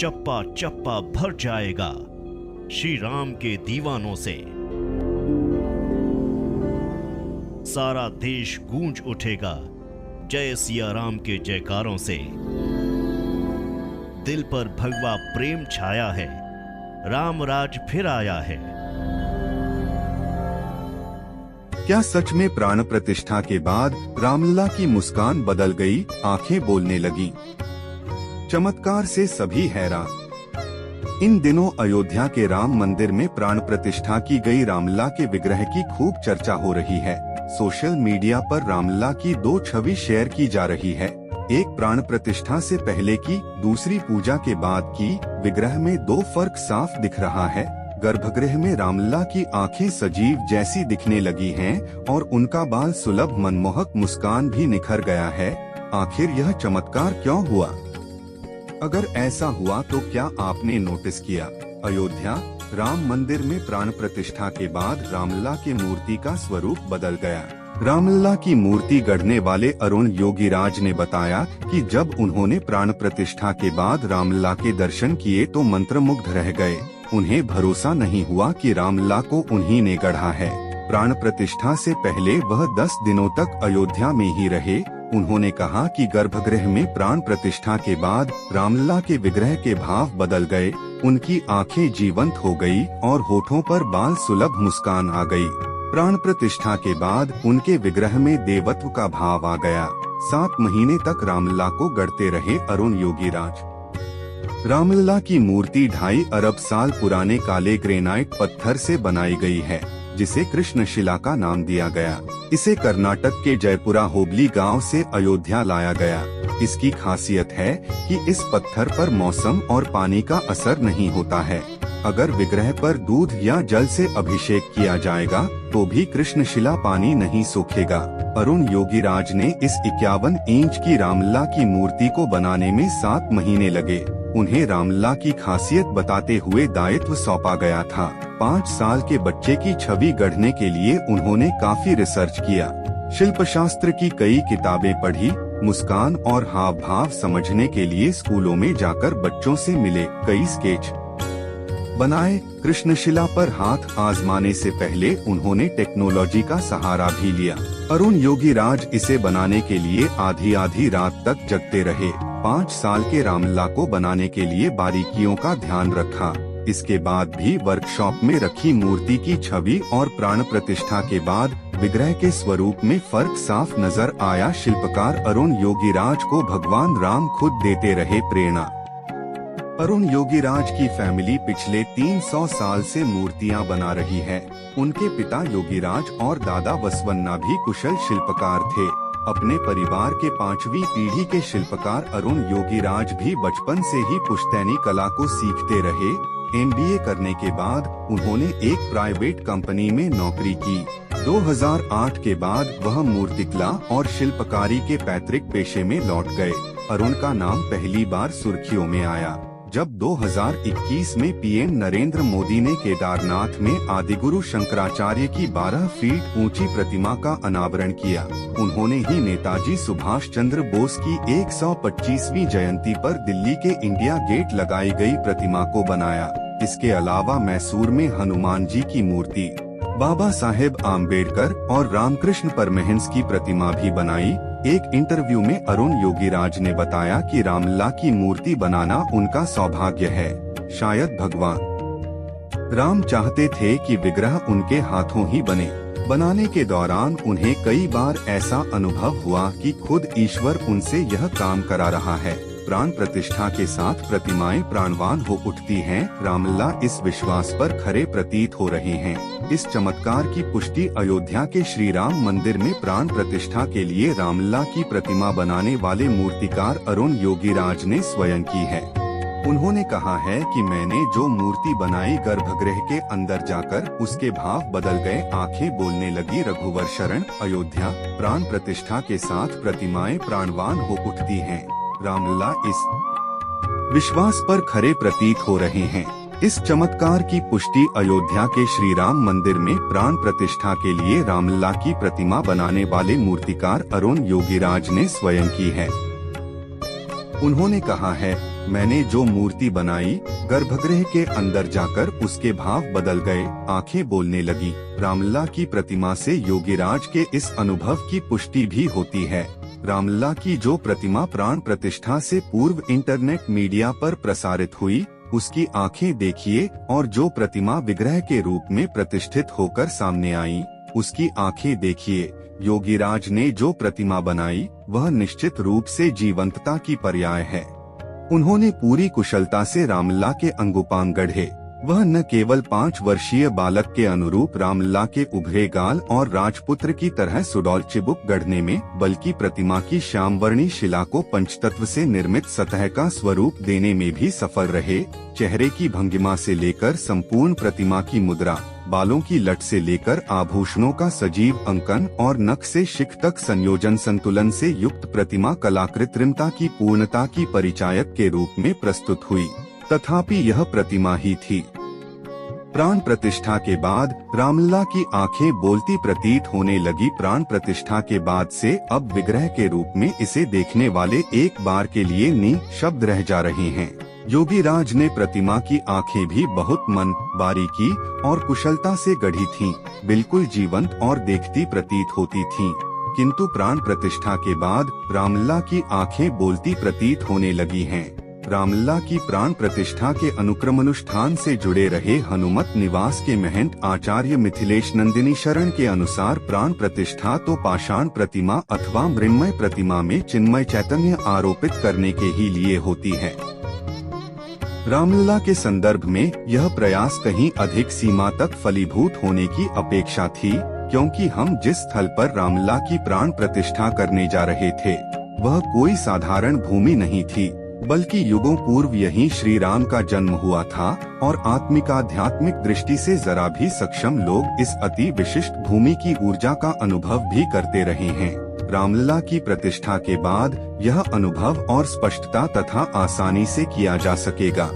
चप्पा चप्पा भर जाएगा श्री राम के दीवानों से। सारा देश गूंज उठेगा जय सिया राम के जयकारों से। दिल पर भगवा प्रेम छाया है, राम राज फिर आया है। क्या सच में प्राण प्रतिष्ठा के बाद रामलला की मुस्कान बदल गई, आंखें बोलने लगी? चमत्कार से सभी हैरान। इन दिनों अयोध्या के राम मंदिर में प्राण प्रतिष्ठा की गई रामलला के विग्रह की खूब चर्चा हो रही है। सोशल मीडिया पर रामलला की 2 छवि शेयर की जा रही है। एक प्राण प्रतिष्ठा से पहले की, दूसरी पूजा के बाद की। विग्रह में 2 फर्क साफ दिख रहा है। गर्भगृह में रामलला की आंखें सजीव जैसी दिखने लगी हैं और उनका बाल सुलभ मनमोहक मुस्कान भी निखर गया है। आखिर यह चमत्कार क्यों हुआ? अगर ऐसा हुआ तो क्या आपने नोटिस किया? अयोध्या राम मंदिर में प्राण प्रतिष्ठा के बाद रामलला की मूर्ति का स्वरूप बदल गया। रामलला की मूर्ति गढ़ने वाले अरुण योगीराज ने बताया कि जब उन्होंने प्राण प्रतिष्ठा के बाद रामलला के दर्शन किए तो मंत्रमुग्ध रह गए। उन्हें भरोसा नहीं हुआ कि रामलला को उन्हीं ने गढ़ा है। प्राण प्रतिष्ठा से पहले वह 10 दिनों तक अयोध्या में ही रहे। उन्होंने कहा कि गर्भगृह में प्राण प्रतिष्ठा के बाद रामलला के विग्रह के भाव बदल गए। उनकी आंखें जीवंत हो गई और होठों पर बाल सुलभ मुस्कान आ गई। प्राण प्रतिष्ठा के बाद उनके विग्रह में देवत्व का भाव आ गया। 7 महीने तक रामलला को गढ़ते रहे अरुण योगीराज। रामलला की मूर्ति 2.5 अरब साल पुराने काले ग्रेनाइट पत्थर से बनाई गई है, जिसे कृष्णशिला का नाम दिया गया। इसे कर्नाटक के जयपुरा होबली गांव से अयोध्या लाया गया। इसकी खासियत है कि इस पत्थर पर मौसम और पानी का असर नहीं होता है। अगर विग्रह पर दूध या जल से अभिषेक किया जाएगा तो भी कृष्णशिला पानी नहीं सोखेगा। अरुण योगीराज ने इस 51 इंच की रामलला की मूर्ति को बनाने में 7 महीने लगे। उन्हें रामलला की खासियत बताते हुए दायित्व सौंपा गया था। 5 साल के बच्चे की छवि गढ़ने के लिए उन्होंने काफी रिसर्च किया। शिल्पशास्त्र की कई किताबें पढ़ी। मुस्कान और हाव भाव समझने के लिए स्कूलों में जाकर बच्चों से मिले। कई स्केच बनाए। कृष्णशिला पर हाथ आजमाने से पहले उन्होंने टेक्नोलॉजी का सहारा भी लिया। अरुण योगीराज इसे बनाने के लिए आधी रात तक जगते रहे। 5 साल के रामलला को बनाने के लिए बारीकियों का ध्यान रखा। इसके बाद भी वर्कशॉप में रखी मूर्ति की छवि और प्राण प्रतिष्ठा के बाद विग्रह के स्वरूप में फर्क साफ नजर आया। शिल्पकार अरुण योगीराज को भगवान राम खुद देते रहे प्रेरणा। अरुण योगीराज की फैमिली पिछले 300 साल से मूर्तियां बना रही है। उनके पिता योगीराज और दादा वसवन्ना भी कुशल शिल्पकार थे। अपने परिवार के 5वीं पीढ़ी के शिल्पकार अरुण योगीराज भी बचपन से ही पुश्तैनी कला को सीखते रहे। MBA करने के बाद उन्होंने एक प्राइवेट कंपनी में नौकरी की। 2008 के बाद वह मूर्तिकला और शिल्पकारी के पैतृक पेशे में लौट गए। अरुण का नाम पहली बार सुर्खियों में आया जब 2021 में PM नरेंद्र मोदी ने केदारनाथ में आदिगुरु शंकराचार्य की 12 फीट ऊंची प्रतिमा का अनावरण किया। उन्होंने ही नेताजी सुभाष चंद्र बोस की 125वीं जयंती पर दिल्ली के इंडिया गेट लगाई गई प्रतिमा को बनाया। इसके अलावा मैसूर में हनुमान जी की मूर्ति, बाबा साहेब आम्बेडकर और रामकृष्ण परमहंस की प्रतिमा भी बनाई। एक इंटरव्यू में अरुण योगीराज ने बताया कि रामलला की मूर्ति बनाना उनका सौभाग्य है। शायद भगवान राम चाहते थे कि विग्रह उनके हाथों ही बने। बनाने के दौरान उन्हें कई बार ऐसा अनुभव हुआ कि खुद ईश्वर उनसे यह काम करा रहा है। प्राण प्रतिष्ठा के साथ प्रतिमाएं प्राणवान हो उठती हैं। रामलला इस विश्वास पर खरे प्रतीत हो रहे हैं। इस चमत्कार की पुष्टि अयोध्या के श्री राम मंदिर में प्राण प्रतिष्ठा के लिए रामलला की प्रतिमा बनाने वाले मूर्तिकार अरुण योगीराज ने स्वयं की है। उन्होंने कहा है कि मैंने जो मूर्ति बनाई गर्भगृह के अंदर जाकर उसके भाव बदल गए, आंखें बोलने लगी। रघुवर शरण, अयोध्या। प्राण प्रतिष्ठा के साथ प्रतिमाएं प्राणवान हो उठती हैं। रामलला इस विश्वास पर खरे प्रतीत हो रहे हैं। इस चमत्कार की पुष्टि अयोध्या के श्री राम मंदिर में प्राण प्रतिष्ठा के लिए रामलला की प्रतिमा बनाने वाले मूर्तिकार अरुण योगीराज ने स्वयं की है। उन्होंने कहा है, मैंने जो मूर्ति बनाई, गर्भगृह के अंदर जाकर उसके भाव बदल गए, आंखें बोलने लगी। रामलला की प्रतिमा से योगीराज के इस अनुभव की पुष्टि भी होती है। रामलला की जो प्रतिमा प्राण प्रतिष्ठा से पूर्व इंटरनेट मीडिया पर प्रसारित हुई, उसकी आंखें देखिए, और जो प्रतिमा विग्रह के रूप में प्रतिष्ठित होकर सामने आई, उसकी आंखें देखिए। योगीराज ने जो प्रतिमा बनाई, वह निश्चित रूप से जीवंतता की पर्याय है। उन्होंने पूरी कुशलता से रामलला के अंगुपांग गढ़े। वह न केवल 5 वर्षीय बालक के अनुरूप रामलला के उभरे गाल और राजपुत्र की तरह सुडौल चिबुक गढ़ने में, बल्कि प्रतिमा की श्यामवर्णी शिला को पंचतत्व से निर्मित सतह का स्वरूप देने में भी सफल रहे। चेहरे की भंगिमा से लेकर संपूर्ण प्रतिमा की मुद्रा, बालों की लट से लेकर आभूषणों का सजीव अंकन और नख से शिख तक संयोजन संतुलन से युक्त प्रतिमा कलाकृत्रिमता की पूर्णता की परिचायक के रूप में प्रस्तुत हुई। तथापि यह प्रतिमा ही थी। प्राण प्रतिष्ठा के बाद रामलला की आंखें बोलती प्रतीत होने लगी। प्राण प्रतिष्ठा के बाद से अब विग्रह के रूप में इसे देखने वाले एक बार के लिए निःशब्द रह जा रहे हैं। योगीराज ने प्रतिमा की आंखें भी बहुत मन, बारीकी और कुशलता से गढ़ी थीं, बिल्कुल जीवंत और देखती प्रतीत होती थीं। किंतु प्राण प्रतिष्ठा के बाद रामलला की आंखें बोलती प्रतीत होने लगी हैं। रामलला की प्राण प्रतिष्ठा के अनुक्रमानुष्ठान से जुड़े रहे हनुमत निवास के महंत आचार्य मिथिलेश नंदिनी शरण के अनुसार प्राण प्रतिष्ठा तो पाषाण प्रतिमा अथवा मृण्मय प्रतिमा में चिन्मय चैतन्य आरोपित करने के ही लिए होती है। रामलला के संदर्भ में यह प्रयास कहीं अधिक सीमा तक फलीभूत होने की अपेक्षा थी, क्योंकि हम जिस स्थल पर रामलला की प्राण प्रतिष्ठा करने जा रहे थे, वह कोई साधारण भूमि नहीं थी, बल्कि युगों पूर्व यहीं श्री राम का जन्म हुआ था और आत्मिक दृष्टि से जरा भी सक्षम लोग इस अति विशिष्ट भूमि की ऊर्जा का अनुभव भी करते रहे हैं। रामलला की प्रतिष्ठा के बाद यह अनुभव और स्पष्टता तथा आसानी से किया जा सकेगा।